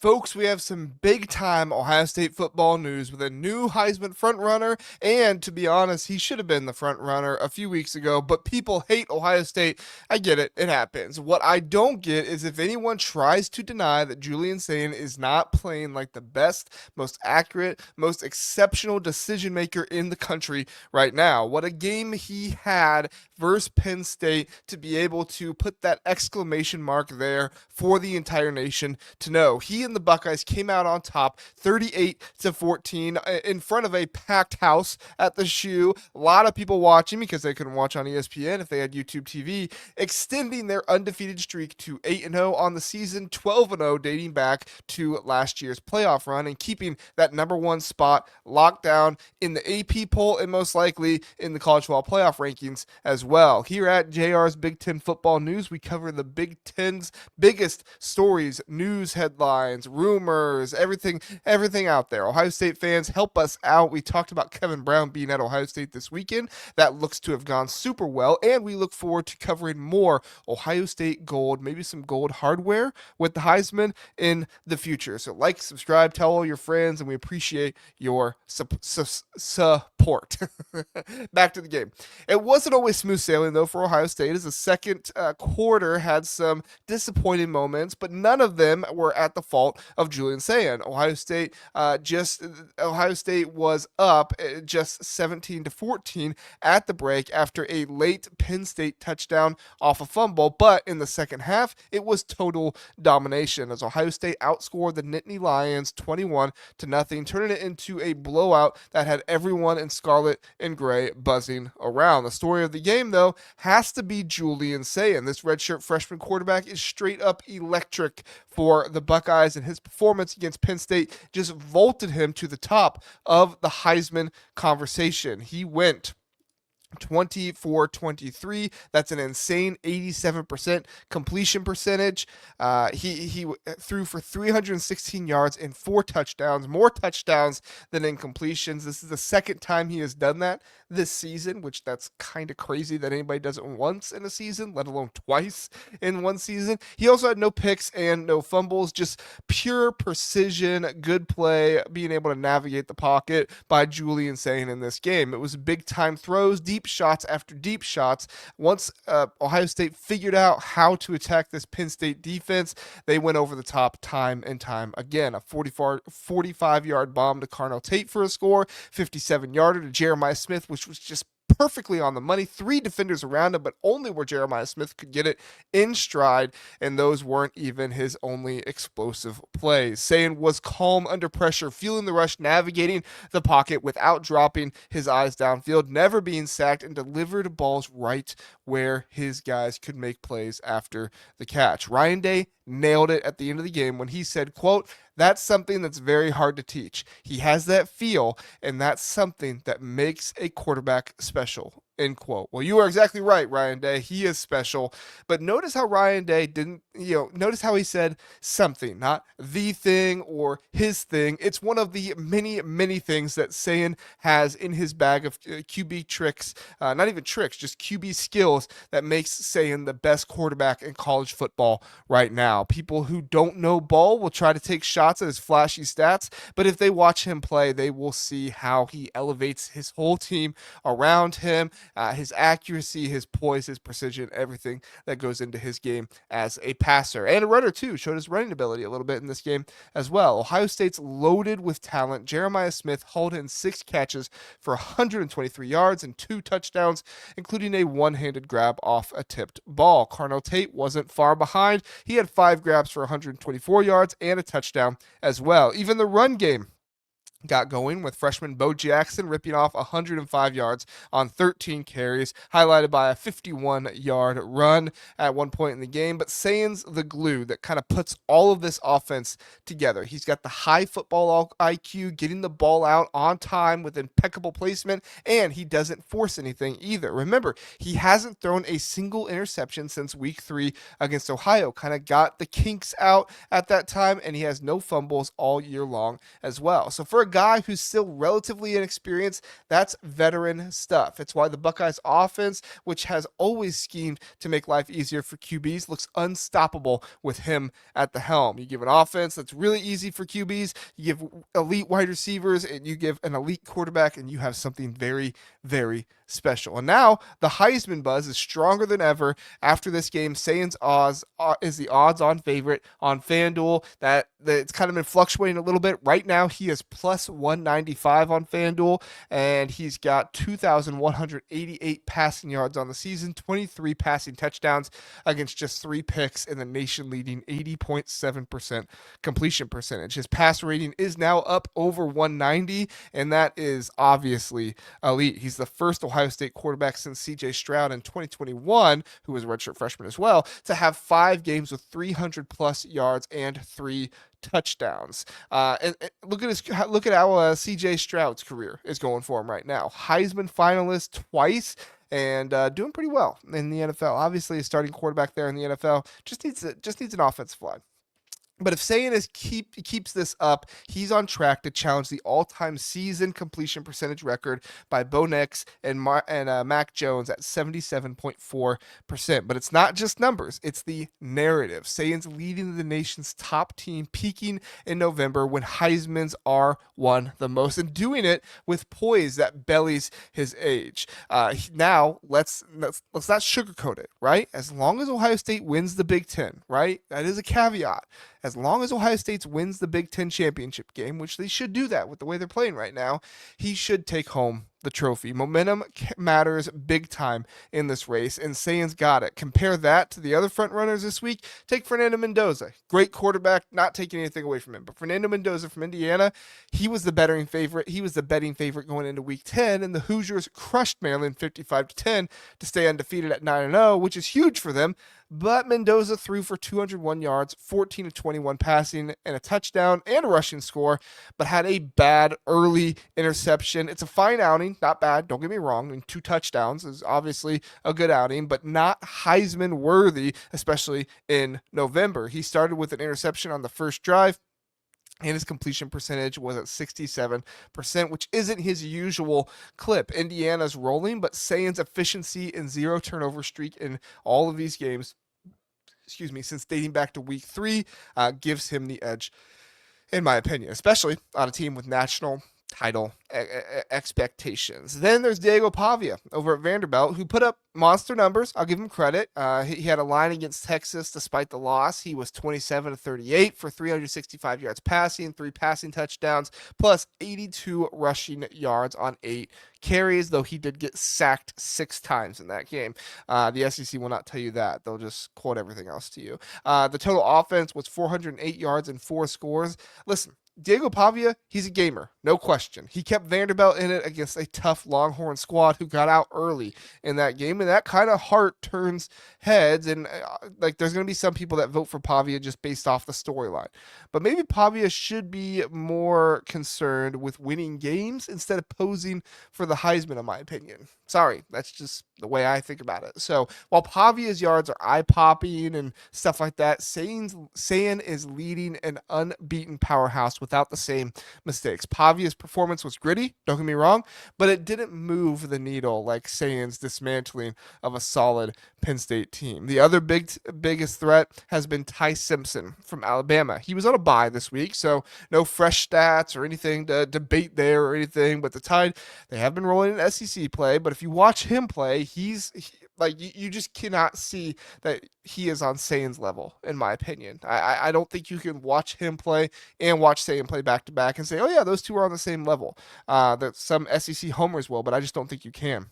Folks, we have some big time Ohio State football news with a new Heisman frontrunner. And to be honest, he should have been the frontrunner a few weeks ago, but people hate Ohio State. I get it, it happens. What I don't get is if anyone tries to deny that Julian Sayin is not playing like the best, most accurate, most exceptional decision maker in the country right now. What a game he had versus Penn State to be able to put that exclamation mark there for the entire nation to know. He and the Buckeyes came out on top 38-14 in front of a packed house at the shoe. A lot of people watching because they couldn't watch on ESPN if they had YouTube TV, extending their undefeated streak to 8-0 on the season, 12-0 dating back to last year's playoff run, and keeping that number one spot locked down in the AP poll and most likely in the college football playoff rankings as well. Here at JR's Big Ten Football News, we cover the Big Ten's biggest stories, news headlines, rumors, everything out there. Ohio State fans, help us out. We talked about Kevin Brown being at Ohio State this weekend. That looks to have gone super well, and we look forward to covering more Ohio State gold, maybe some gold hardware with the Heisman in the future. So like, subscribe, tell all your friends, and we appreciate your support. Back to the game. It wasn't always smooth sailing, though, for Ohio State, as the second quarter had some disappointing moments, but none of them were at the fault of Julian Sayin. Ohio State was up just 17-14 at the break after a late Penn State touchdown off a fumble, but in the second half, it was total domination as Ohio State outscored the Nittany Lions 21-0, turning it into a blowout that had everyone in scarlet and gray buzzing around. The story of the game, though, has to be Julian Sayin. This redshirt freshman quarterback is straight up electric for the Buckeyes, and his performance against Penn State just vaulted him to the top of the Heisman conversation. He went 24-23. That's an insane 87% completion percentage. He threw for 316 yards and 4 touchdowns, more touchdowns than incompletions. This is the second time he has done that this season, which that's kind of crazy that anybody does it once in a season, let alone twice in one season. He also had no picks and no fumbles, just pure precision, good play, being able to navigate the pocket by Julian Sayin in this game. It was big time throws, deep shots after deep shots. Once Ohio State figured out how to attack this Penn State defense, they went over the top time and time again. A 45-yard bomb to Carnell Tate for a score, 57-yarder to Jeremiah Smith, which was just perfectly on the money. 3 defenders around him, but only where Jeremiah Smith could get it in stride, and those weren't even his only explosive plays. Sayin was calm under pressure, feeling the rush, navigating the pocket without dropping his eyes downfield, never being sacked, and delivered balls right where his guys could make plays after the catch. Ryan Day nailed it at the end of the game when he said, quote, "That's something that's very hard to teach. He has that feel, and that's something that makes a quarterback special," end quote. Well, you are exactly right, Ryan Day. He is special. But notice how Ryan Day didn't, notice how he said something, not the thing or his thing. It's one of the many, many things that Sayin has in his bag of QB tricks, not even tricks, just QB skills that makes Sayin the best quarterback in college football right now. People who don't know ball will try to take shots at his flashy stats, but if they watch him play, they will see how he elevates his whole team around him. His accuracy, his poise, his precision, everything that goes into his game as a passer. And a runner, too. Showed his running ability a little bit in this game as well. Ohio State's loaded with talent. Jeremiah Smith hauled in 6 catches for 123 yards and 2 touchdowns, including a one-handed grab off a tipped ball. Carnell Tate wasn't far behind. He had 5 grabs for 124 yards and a touchdown as well. Even the run game got going with freshman Bo Jackson ripping off 105 yards on 13 carries, highlighted by a 51-yard run at one point in the game. But Sayin's the glue that kind of puts all of this offense together. He's got the high football IQ, getting the ball out on time with impeccable placement, and he doesn't force anything either. Remember, he hasn't thrown a single interception since week 3 against Ohio. Kind of got the kinks out at that time, and he has no fumbles all year long as well. So for a guy who's still relatively inexperienced, that's veteran stuff. It's why the Buckeyes offense, which has always schemed to make life easier for QBs, looks unstoppable with him at the helm. You give an offense that's really easy for QBs, you give elite wide receivers, and you give an elite quarterback, and you have something very, very special. And now the Heisman buzz is stronger than ever after this game. Sayin's odds is the odds-on favorite on FanDuel. That it's kind of been fluctuating a little bit. Right now, he is plus 195 on FanDuel, and he's got 2,188 passing yards on the season, 23 passing touchdowns against just 3 picks, and the nation-leading 80.7% completion percentage. His pass rating is now up over 190, and that is obviously elite. He's the first Ohio State quarterback since C.J. Stroud in 2021, who was a redshirt freshman as well, to have 5 games with 300-plus yards and 3 touchdowns. And look at how C.J. Stroud's career is going for him right now. Heisman finalist twice, and doing pretty well in the NFL. Obviously, a starting quarterback there in the NFL just needs an offensive line. But if Sayin keeps this up, he's on track to challenge the all-time season completion percentage record by Bo Nix and Mac Jones at 77.4%. But it's not just numbers, it's the narrative. Sayin's leading the nation's top team, peaking in November when Heismans are won the most, and doing it with poise that bellies his age. Now, let's not sugarcoat it, right? As long as Ohio State wins the Big Ten, right? That is a caveat. As long as Ohio State wins the Big Ten championship game, which they should do that with the way they're playing right now, he should take home the trophy. Momentum matters big time in this race, and Sayin's got it. Compare that to the other front runners this week. Take Fernando Mendoza. Great quarterback, not taking anything away from him. But Fernando Mendoza from Indiana, he was the betting favorite. He was the betting favorite going into week 10, and the Hoosiers crushed Maryland 55-10 to stay undefeated at 9-0, which is huge for them. But Mendoza threw for 201 yards, 14 of 21 passing, and a touchdown and a rushing score, but had a bad early interception. It's a fine outing, not bad, don't get me wrong. I mean, 2 touchdowns is obviously a good outing, but not Heisman worthy, especially in November. He started with an interception on the first drive, and his completion percentage was at 67%, which isn't his usual clip. Indiana's rolling, but Sayin's efficiency and 0 turnover streak in all of these games, since dating back to week 3, gives him the edge, in my opinion, especially on a team with national title expectations. Then there's Diego Pavia over at Vanderbilt, who put up monster numbers. I'll give him credit. He had a line against Texas despite the loss. He was 27-38 for 365 yards passing, 3 passing touchdowns, plus 82 rushing yards on 8 carries, though he did get sacked 6 times in that game. The SEC will not tell you that. They'll just quote everything else to you. The total offense was 408 yards and 4 scores. Listen, Diego Pavia, he's a gamer, no question. He kept Vanderbilt in it against a tough Longhorn squad who got out early in that game, and that kind of heart turns heads, and there's going to be some people that vote for Pavia just based off the storyline. But maybe Pavia should be more concerned with winning games instead of posing for the Heisman, in my opinion. Sorry, that's just the way I think about it. So while Pavia's yards are eye-popping and stuff like that, Sayin is leading an unbeaten powerhouse without the same mistakes. Pavia's performance was gritty, don't get me wrong, but it didn't move the needle like Sayin's dismantling of a solid Penn State team. The other biggest threat has been Ty Simpson from Alabama. He was on a bye this week, so no fresh stats or anything to debate there or anything, but the Tide, they have been rolling in SEC play, but if you watch him play, you just cannot see that he is on Sayin's level, in my opinion. I don't think you can watch him play and watch Sayin play back to back and say, oh yeah, those two are on the same level. That some SEC homers will, but I just don't think you can.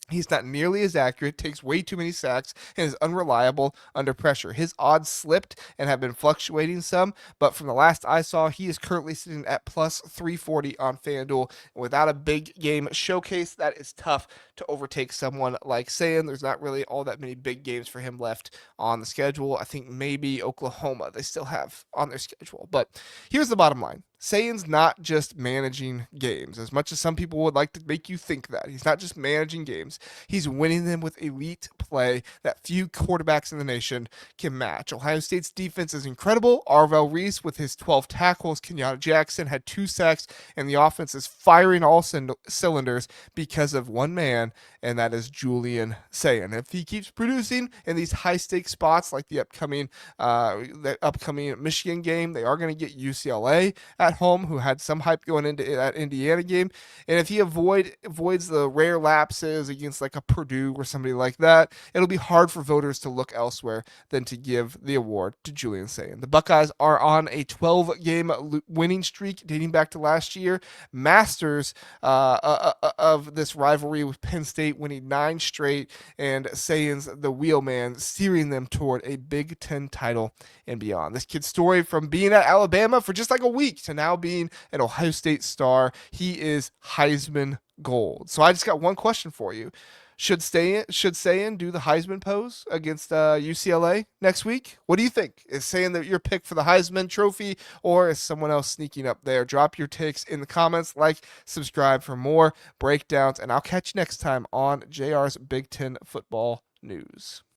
He's not nearly as accurate, takes way too many sacks, and is unreliable under pressure. His odds slipped and have been fluctuating some, but from the last I saw, he is currently sitting at plus 340 on FanDuel. And without a big game showcase, that is tough to overtake someone like Sayin. There's not really all that many big games for him left on the schedule. I think maybe Oklahoma they still have on their schedule. But here's the bottom line. Sayin's not just managing games, as much as some people would like to make you think that. He's not just managing games. He's winning them with elite play that few quarterbacks in the nation can match. Ohio State's defense is incredible. Arvell Reese with his 12 tackles. Kenyatta Jackson had 2 sacks, and the offense is firing all cylinders because of one man, and that is Julian Sayin. If he keeps producing in these high-stakes spots like the upcoming Michigan game, they are going to get UCLA at home, who had some hype going into that Indiana game. And if he avoids the rare lapses against like a Purdue or somebody like that, it'll be hard for voters to look elsewhere than to give the award to Julian Sayin. The Buckeyes are on a 12-game winning streak dating back to last year, masters of this rivalry with Penn State, winning 9 straight, and Sayin's the wheelman, steering them toward a Big Ten title and beyond. This kid's story from being at Alabama for just like a week to now being an Ohio State star, he is Heisman gold. So I just got one question for you. Should Sayin do the Heisman pose against UCLA next week? What do you think? Is Sayin that your pick for the Heisman Trophy, or is someone else sneaking up there? Drop your takes in the comments, like, subscribe for more breakdowns, and I'll catch you next time on JR's Big Ten Football News.